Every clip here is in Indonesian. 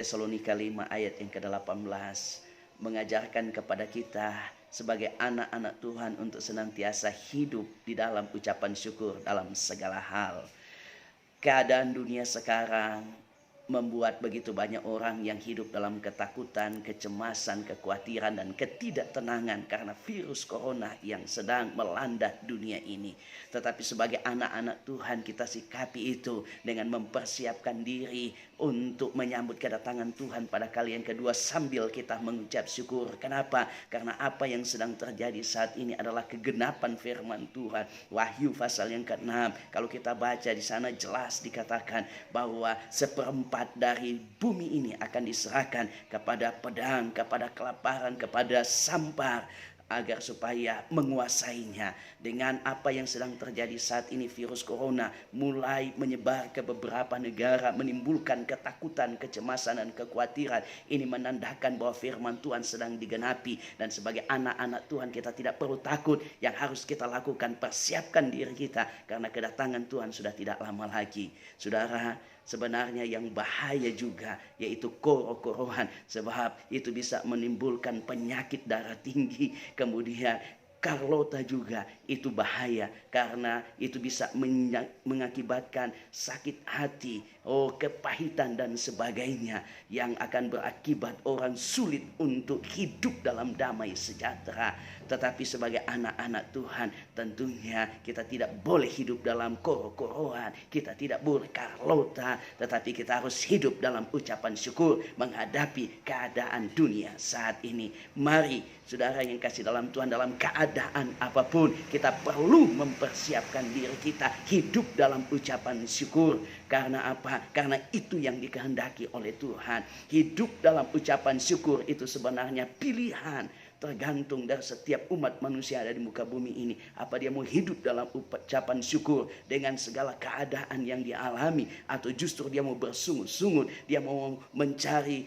Tesalonika 5 ayat yang ke-18 mengajarkan kepada kita sebagai anak-anak Tuhan untuk senantiasa hidup di dalam ucapan syukur dalam segala hal. Keadaan dunia sekarang membuat begitu banyak orang yang hidup dalam ketakutan, kecemasan, kekhawatiran, dan ketidaktenangan karena virus corona yang sedang melanda dunia ini. Tetapi sebagai anak-anak Tuhan, kita sikapi itu dengan mempersiapkan diri untuk menyambut kedatangan Tuhan pada kali yang kedua sambil kita mengucap syukur. Kenapa? Karena apa yang sedang terjadi saat ini adalah kegenapan firman Tuhan. Wahyu pasal yang ke-6, kalau kita baca di sana jelas dikatakan bahwa seperempat dari bumi ini akan diserahkan kepada pedang, kepada kelaparan, kepada sampar, agar supaya menguasainya. Dengan apa yang sedang terjadi saat ini, virus corona mulai menyebar ke beberapa negara, menimbulkan ketakutan, kecemasan, dan kekhawatiran. Ini menandakan bahwa firman Tuhan sedang digenapi, dan sebagai anak-anak Tuhan kita tidak perlu takut. Yang harus kita lakukan, persiapkan diri kita, karena kedatangan Tuhan sudah tidak lama lagi. Saudara, sebenarnya yang bahaya juga yaitu koro-korohan, sebab itu bisa menimbulkan penyakit darah tinggi. Kemudian Carlota juga itu bahaya karena itu bisa mengakibatkan sakit hati, kepahitan dan sebagainya, yang akan berakibat orang sulit untuk hidup dalam damai sejahtera. Tetapi sebagai anak-anak Tuhan, tentunya kita tidak boleh hidup dalam koro-korohan, kita tidak boleh Carlota, tetapi kita harus hidup dalam ucapan syukur menghadapi keadaan dunia saat ini. Mari saudara yang kasih dalam Tuhan, dalam keadaan apapun kita perlu mempersiapkan diri kita hidup dalam ucapan syukur. Karena apa? Karena itu yang dikehendaki oleh Tuhan. Hidup dalam ucapan syukur itu sebenarnya pilihan, tergantung dari setiap umat manusia ada di muka bumi ini. Apa dia mau hidup dalam ucapan syukur dengan segala keadaan yang dia alami, atau justru dia mau bersungut-sungut, dia mau mencari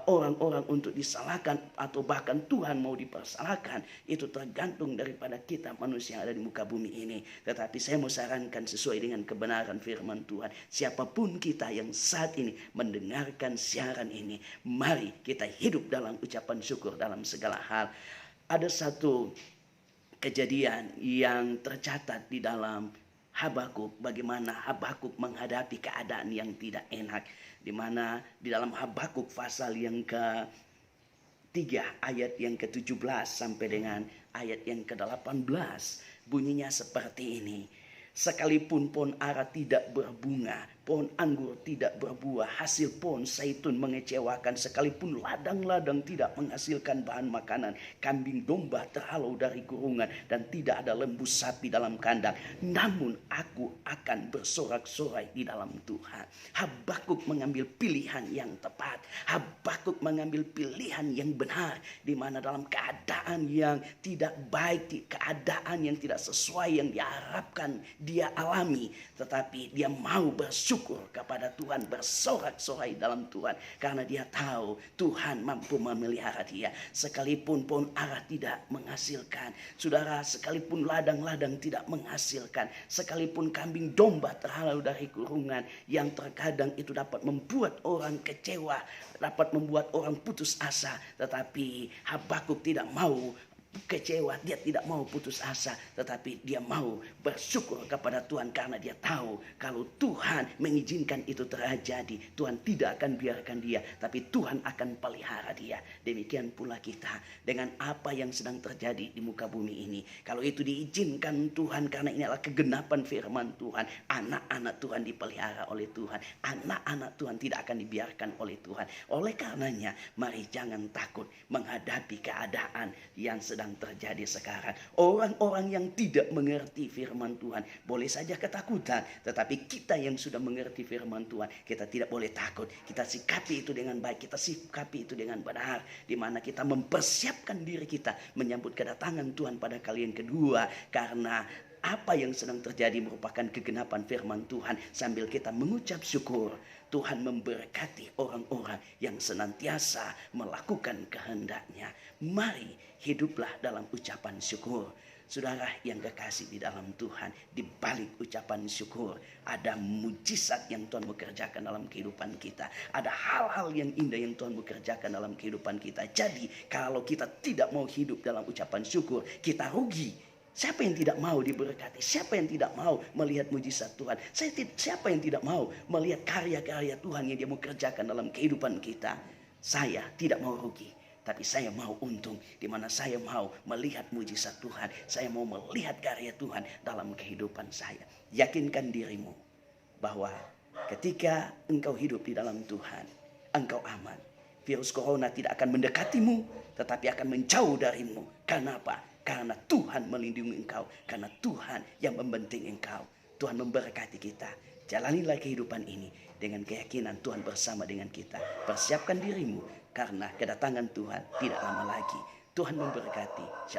orang-orang untuk disalahkan, atau bahkan Tuhan mau dipersalahkan. Itu tergantung daripada kita manusia yang ada di muka bumi ini. Tetapi saya mau sarankan sesuai dengan kebenaran firman Tuhan, siapapun kita yang saat ini mendengarkan siaran ini, mari kita hidup dalam ucapan syukur dalam segala hal. Ada satu kejadian yang tercatat di dalam Habakuk, bagaimana Habakuk menghadapi keadaan yang tidak enak, di mana di dalam Habakuk pasal yang ke-3 ayat yang ke-17 sampai dengan ayat yang ke-18 bunyinya seperti ini. Sekalipun pohon ara tidak berbunga, pohon anggur tidak berbuah, hasil pohon zaitun mengecewakan, sekalipun ladang-ladang tidak menghasilkan bahan makanan, kambing domba terhalau dari kurungan, dan tidak ada lembu sapi dalam kandang, namun aku akan bersorak-sorai di dalam Tuhan. Habakuk mengambil pilihan yang tepat. Habakuk mengambil pilihan yang benar, di mana dalam keadaan yang tidak baik, keadaan yang tidak sesuai yang diharapkan dia alami, tetapi dia mau bersyukur kepada Tuhan, bersorak-sorai dalam Tuhan, karena dia tahu Tuhan mampu memelihara dia. Sekalipun pohon ara tidak menghasilkan, saudara, sekalipun ladang-ladang tidak menghasilkan, sekalipun kambing domba terhalau dari kurungan, yang terkadang itu dapat membuat orang kecewa, dapat membuat orang putus asa, tetapi Habakuk tidak mau kecewa, dia tidak mau putus asa, tetapi dia mau bersyukur kepada Tuhan, karena dia tahu kalau Tuhan mengizinkan itu terjadi, Tuhan tidak akan biarkan dia, tapi Tuhan akan pelihara dia. Demikian pula kita dengan apa yang sedang terjadi di muka bumi ini. Kalau itu diizinkan Tuhan, karena ini adalah kegenapan firman Tuhan, anak-anak Tuhan dipelihara oleh Tuhan, anak-anak Tuhan tidak akan dibiarkan oleh Tuhan. Oleh karenanya, mari jangan takut menghadapi keadaan yang sedang terjadi sekarang. Orang-orang yang tidak mengerti firman Tuhan boleh saja ketakutan, tetapi kita yang sudah mengerti firman Tuhan, kita tidak boleh takut. Kita sikapi itu dengan baik, kita sikapi itu dengan benar, di mana kita mempersiapkan diri kita menyambut kedatangan Tuhan pada kali yang kedua, karena apa yang sedang terjadi merupakan kegenapan firman Tuhan. Sambil kita mengucap syukur, Tuhan memberkati orang-orang yang senantiasa melakukan kehendaknya. Mari hiduplah dalam ucapan syukur. Saudara yang kekasih di dalam Tuhan, di balik ucapan syukur ada mujizat yang Tuhan bekerjakan dalam kehidupan kita. Ada hal-hal yang indah yang Tuhan bekerjakan dalam kehidupan kita. Jadi kalau kita tidak mau hidup dalam ucapan syukur, kita rugi. Siapa yang tidak mau diberkati? Siapa yang tidak mau melihat mujizat Tuhan? Siapa yang tidak mau melihat karya-karya Tuhan yang Dia mau kerjakan dalam kehidupan kita? Saya tidak mau rugi. Tapi saya mau untung, di mana saya mau melihat mujizat Tuhan. Saya mau melihat karya Tuhan dalam kehidupan saya. Yakinkan dirimu bahwa ketika engkau hidup di dalam Tuhan, engkau aman. Virus corona tidak akan mendekatimu, tetapi akan menjauh darimu. Karena apa? Karena Tuhan melindungi engkau. Karena Tuhan yang membenting engkau. Tuhan memberkati kita. Jalanilah kehidupan ini dengan keyakinan Tuhan bersama dengan kita. Persiapkan dirimu karena kedatangan Tuhan tidak lama lagi. Tuhan memberkati. Shalom.